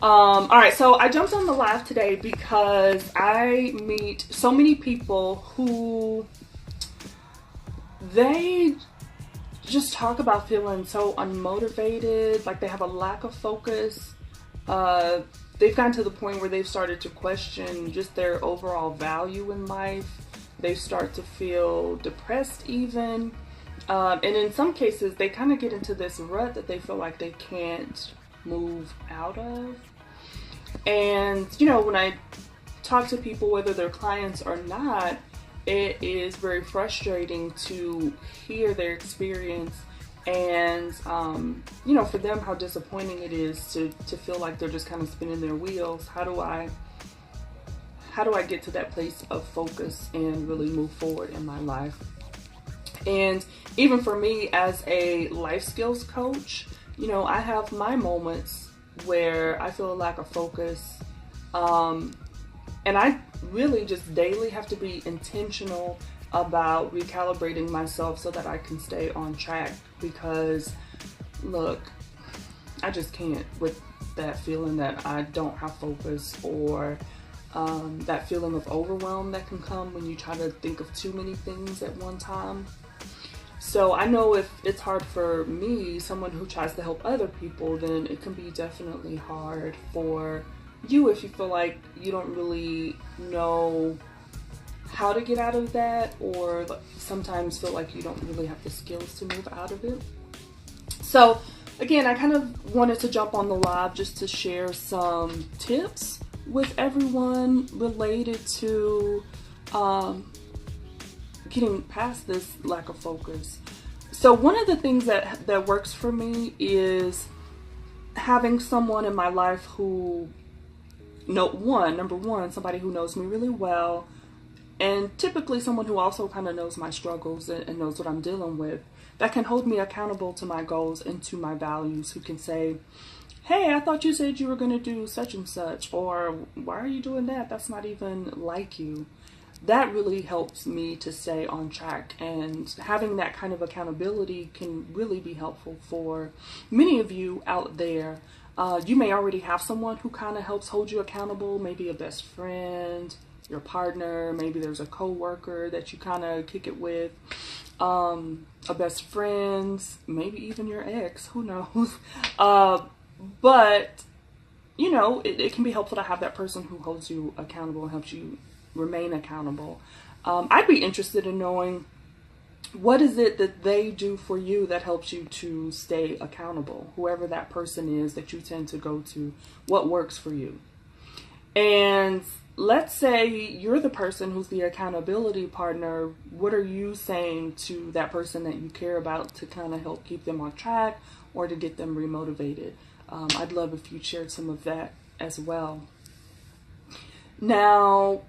All right, so I jumped on the live today because I meet so many people who they just talk about feeling so unmotivated, like they have a lack of focus. Uh, they've gotten to the point where they've started to question just their overall value in life. They start to feel depressed, even. And in some cases, they kind of get into this rut that they feel like they can't move out of. And, when I talk to people, whether they're clients or not, it is very frustrating to hear their experience and, for them, how disappointing it is to feel like they're just kind of spinning their wheels. How do I get to that place of focus and really move forward in my life? And even for me as a life skills coach, I have my moments where I feel a lack of focus. And I really just daily have to be intentional about recalibrating myself so that I can stay on track. Because, look, I just can't with that feeling that I don't have focus, or that feeling of overwhelm that can come when you try to think of too many things at one time. So I know if it's hard for me, someone who tries to help other people, then it can be definitely hard for you if you feel like you don't really know how to get out of that, or sometimes feel like you don't really have the skills to move out of it. So again, I kind of wanted to jump on the live just to share some tips with everyone related to getting past this lack of focus. So one of the things that works for me is having someone in my life who, number one, somebody who knows me really well, and typically someone who also kind of knows my struggles and knows what I'm dealing with, that can hold me accountable to my goals and to my values, who can say, hey, I thought you said you were going to do such and such, or why are you doing that? That's not even like you. That really helps me to stay on track, and having that kind of accountability can really be helpful for many of you out there. You may already have someone who kind of helps hold you accountable, maybe a best friend, your partner, maybe there's a coworker that you kind of kick it with, a best friend, maybe even your ex, who knows. But, it can be helpful to have that person who holds you accountable and helps you remain accountable. I'd be interested in knowing, what is it that they do for you that helps you to stay accountable? Whoever that person is that you tend to go to, what works for you? And let's say you're the person who's the accountability partner. What are you saying to that person that you care about to kind of help keep them on track or to get them remotivated? I'd love if you shared some of that as well. Now,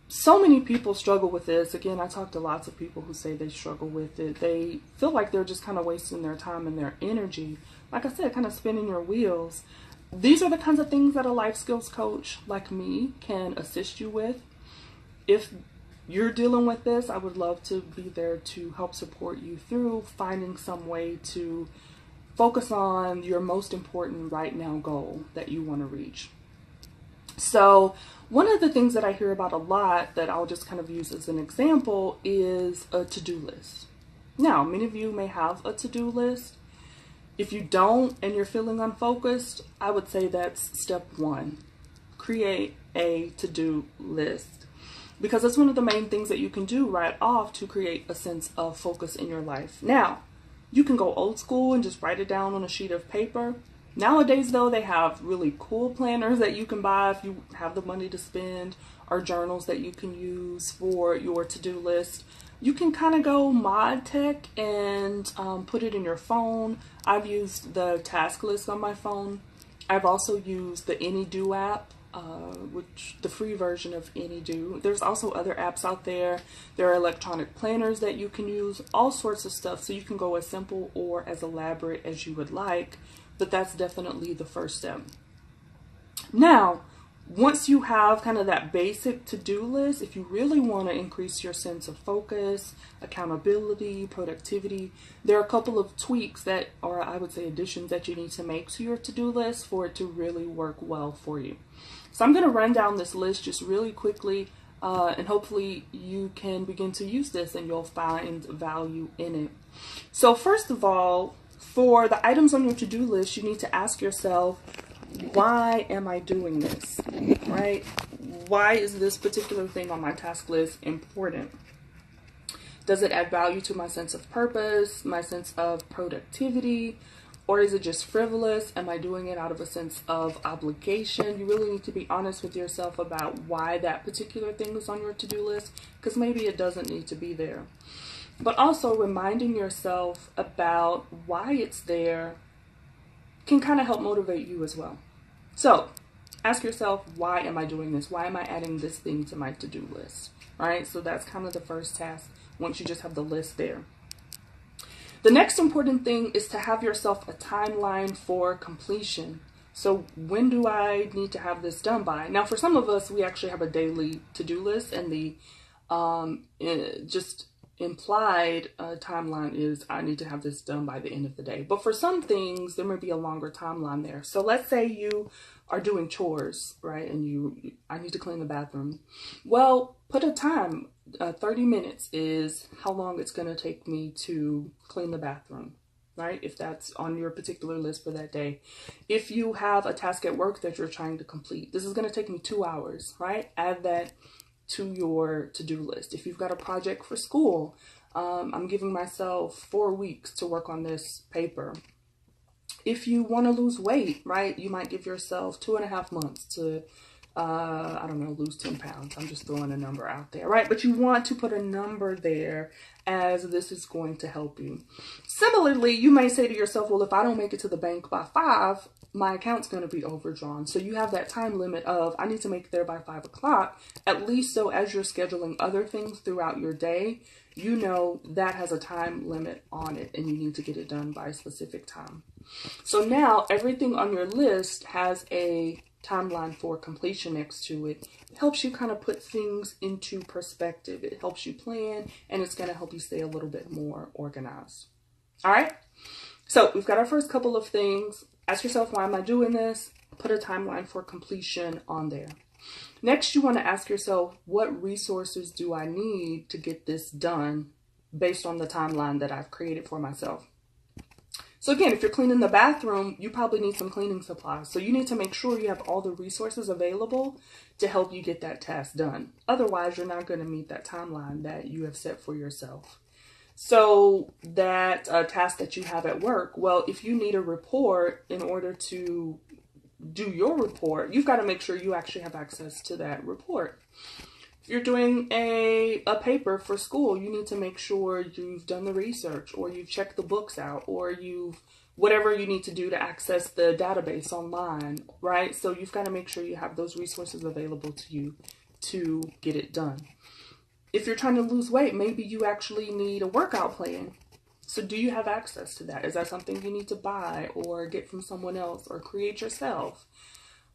so many people struggle with this. Again, I talk to lots of people who say they struggle with it. They feel like they're just kind of wasting their time and their energy. Like I said, kind of spinning your wheels. These are the kinds of things that a life skills coach like me can assist you with. If you're dealing with this, I would love to be there to help support you through finding some way to focus on your most important right now goal that you want to reach. So one of the things that I hear about a lot that I'll just kind of use as an example is a to-do list. Now, many of you may have a to-do list. If you don't and you're feeling unfocused, I would say that's step one. Create a to-do list, because that's one of the main things that you can do right off to create a sense of focus in your life. Now, you can go old school and just write it down on a sheet of paper. Nowadays, though, they have really cool planners that you can buy if you have the money to spend, or journals that you can use for your to-do list. You can kind of go mod tech and put it in your phone. I've used the task list on my phone. I've also used the AnyDo app, which the free version of AnyDo. There's also other apps out there. There are electronic planners that you can use, all sorts of stuff. So you can go as simple or as elaborate as you would like. But that's definitely the first step. Now, Once you have kind of that basic to-do list, if you really want to increase your sense of focus, accountability, productivity, there are a couple of tweaks that, or I would say additions that you need to make to your to-do list for it to really work well for you. So I'm going to run down this list just really quickly, and hopefully you can begin to use this and you'll find value in it. So first of all, for the items on your to-do list, you need to ask yourself, why am I doing this, right? Why is this particular thing on my task list important? Does it add value to my sense of purpose, my sense of productivity, or is it just frivolous? Am I doing it out of a sense of obligation? You really need to be honest with yourself about why that particular thing is on your to-do list, because maybe it doesn't need to be there. But also reminding yourself about why it's there can kind of help motivate you as well. So ask yourself, why am I doing this? Why am I adding this thing to my to-do list? Right? So that's kind of the first task once you just have the list there. The next important thing is to have yourself a timeline for completion. So when do I need to have this done by? Now, for some of us, we actually have a daily to-do list, and the just implied timeline is I need to have this done by the end of the day. But for some things, there may be a longer timeline there. So let's say you are doing chores, right? And I need to clean the bathroom. Well, put a time. 30 minutes is how long it's going to take me to clean the bathroom, right? If that's on your particular list for that day. If you have a task at work that you're trying to complete, this is going to take me 2 hours, right? Add that to your to-do list. If you've got a project for school, I'm giving myself 4 weeks to work on this paper. If you want to lose weight, right, you might give yourself 2.5 months to, I don't know, lose 10 pounds. I'm just throwing a number out there, right? But you want to put a number there as this is going to help you. Similarly, you may say to yourself, well, if I don't make it to the bank by 5, my account's going to be overdrawn. So you have that time limit of, I need to make it there by 5 o'clock, at least so as you're scheduling other things throughout your day, you know that has a time limit on it and you need to get it done by a specific time. So now everything on your list has a timeline for completion next to it. It helps you kind of put things into perspective. It helps you plan, and it's going to help you stay a little bit more organized. All right. So we've got our first couple of things. Ask yourself, why am I doing this? Put a timeline for completion on there. Next, you want to ask yourself, what resources do I need to get this done based on the timeline that I've created for myself? So again, if you're cleaning the bathroom, you probably need some cleaning supplies. So you need to make sure you have all the resources available to help you get that task done. Otherwise, you're not going to meet that timeline that you have set for yourself. So that task that you have at work, well, if you need a report in order to do your report, you've got to make sure you actually have access to that report. If you're doing a paper for school, you need to make sure you've done the research, or you've checked the books out, or you've whatever you need to do to access the database online, right? So you've got to make sure you have those resources available to you to get it done. If you're trying to lose weight, maybe you actually need a workout plan. So do you have access to that? Is that something you need to buy or get from someone else or create yourself,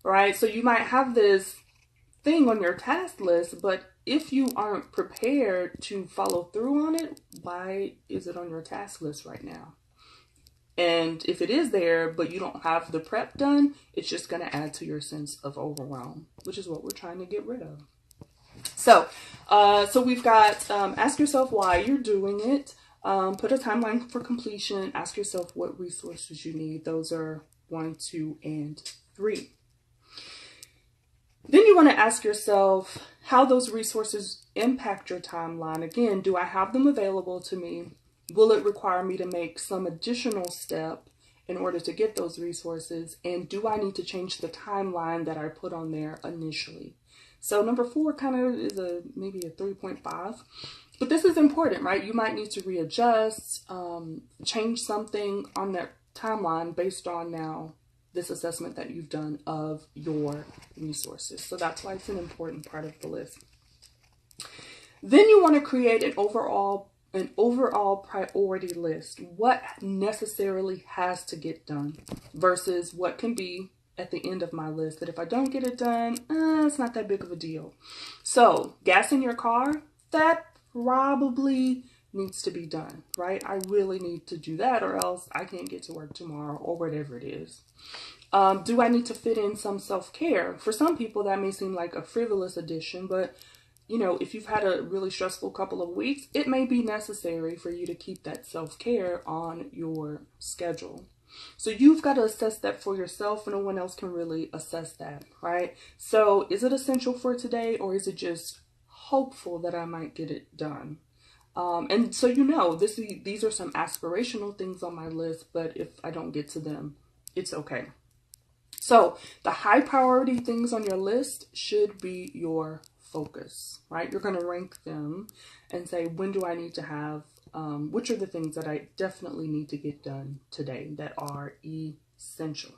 right? So you might have this thing on your task list, but if you aren't prepared to follow through on it, why is it on your task list right now? And if it is there, but you don't have the prep done, it's just going to add to your sense of overwhelm, which is what we're trying to get rid of. So we've got, ask yourself why you're doing it, put a timeline for completion, ask yourself what resources you need. Those are 1, 2, and 3. Then you want to ask yourself how those resources impact your timeline. Again, do I have them available to me? Will it require me to make some additional step in order to get those resources? And do I need to change the timeline that I put on there initially? So number 4 kind of is maybe a 3.5. But this is important, right? You might need to readjust, change something on that timeline based on now this assessment that you've done of your resources. So that's why it's an important part of the list. Then you want to create an overall priority list. What necessarily has to get done versus what can be at the end of my list that if I don't get it done, it's not that big of a deal. So gas in your car, that probably needs to be done, right? I really need to do that or else I can't get to work tomorrow or whatever it is. Do I need to fit in some self-care? For some people that may seem like a frivolous addition, but you know, if you've had a really stressful couple of weeks, it may be necessary for you to keep that self-care on your schedule. So you've got to assess that for yourself, and no one else can really assess that, right? So is it essential for today, or is it just hopeful that I might get it done? And so, you know, these are some aspirational things on my list, but if I don't get to them, it's okay. So the high priority things on your list should be your focus, right? You're going to rank them and say, when do I need to have, which are the things that I definitely need to get done today that are essential.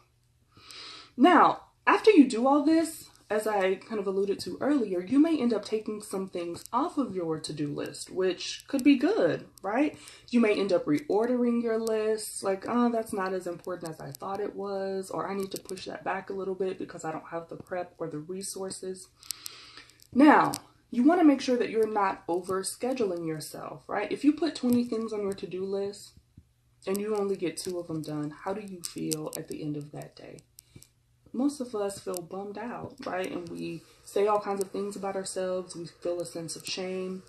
Now, after you do all this, as I kind of alluded to earlier, you may end up taking some things off of your to-do list, which could be good, right? You may end up reordering your list, like, oh, that's not as important as I thought it was, or I need to push that back a little bit because I don't have the prep or the resources. Now, you want to make sure that you're not over scheduling yourself, right? If you put 20 things on your to-do list and you only get 2 of them done, how do you feel at the end of that day? Most of us feel bummed out, right? And we say all kinds of things about ourselves. We feel a sense of shame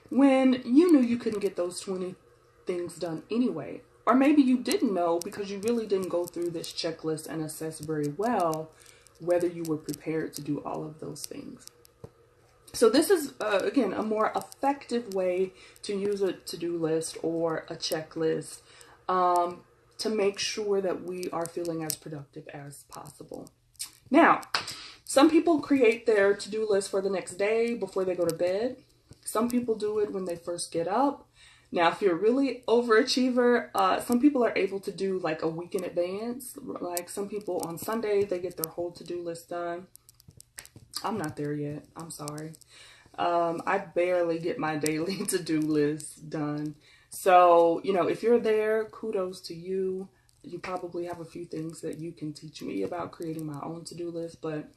when you knew you couldn't get those 20 things done anyway. Or maybe you didn't know because you really didn't go through this checklist and assess very well whether you were prepared to do all of those things. So this is, again, a more effective way to use a to-do list or a checklist to make sure that we are feeling as productive as possible. Now, some people create their to-do list for the next day before they go to bed. Some people do it when they first get up. Now, if you're a really overachiever, some people are able to do like a week in advance. Like some people on Sunday, they get their whole to-do list done. I'm not there yet. I'm sorry. I barely get my daily to-do list done. So, you know, if you're there, kudos to you. You probably have a few things that you can teach me about creating my own to-do list, but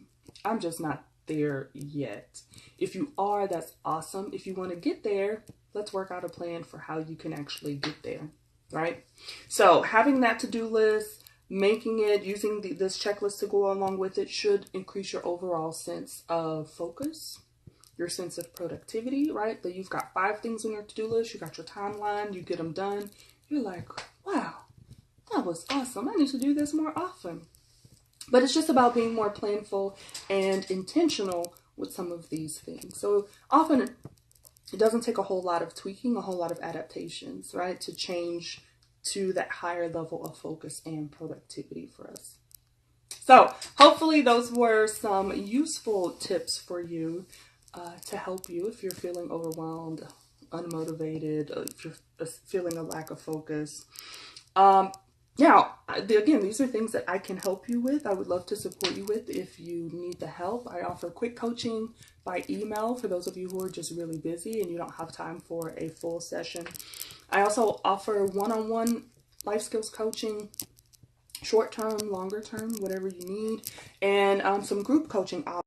I'm just not there yet. If you are, that's awesome. If you want to get there, let's work out a plan for how you can actually get there, right? So having that to-do list, making it, using this checklist to go along with it should increase your overall sense of focus, your sense of productivity, right? That you've got 5 things on your to-do list, you got your timeline, you get them done. You're like, wow, that was awesome. I need to do this more often. But it's just about being more planful and intentional with some of these things. So often it doesn't take a whole lot of tweaking, a whole lot of adaptations, right? To change to that higher level of focus and productivity for us. So hopefully those were some useful tips for you to help you if you're feeling overwhelmed, unmotivated, if you're feeling a lack of focus. Now, again, these are things that I can help you with. I would love to support you with if you need the help. I offer quick coaching by email for those of you who are just really busy and you don't have time for a full session. I also offer one-on-one life skills coaching, short-term, longer-term, whatever you need, and some group coaching options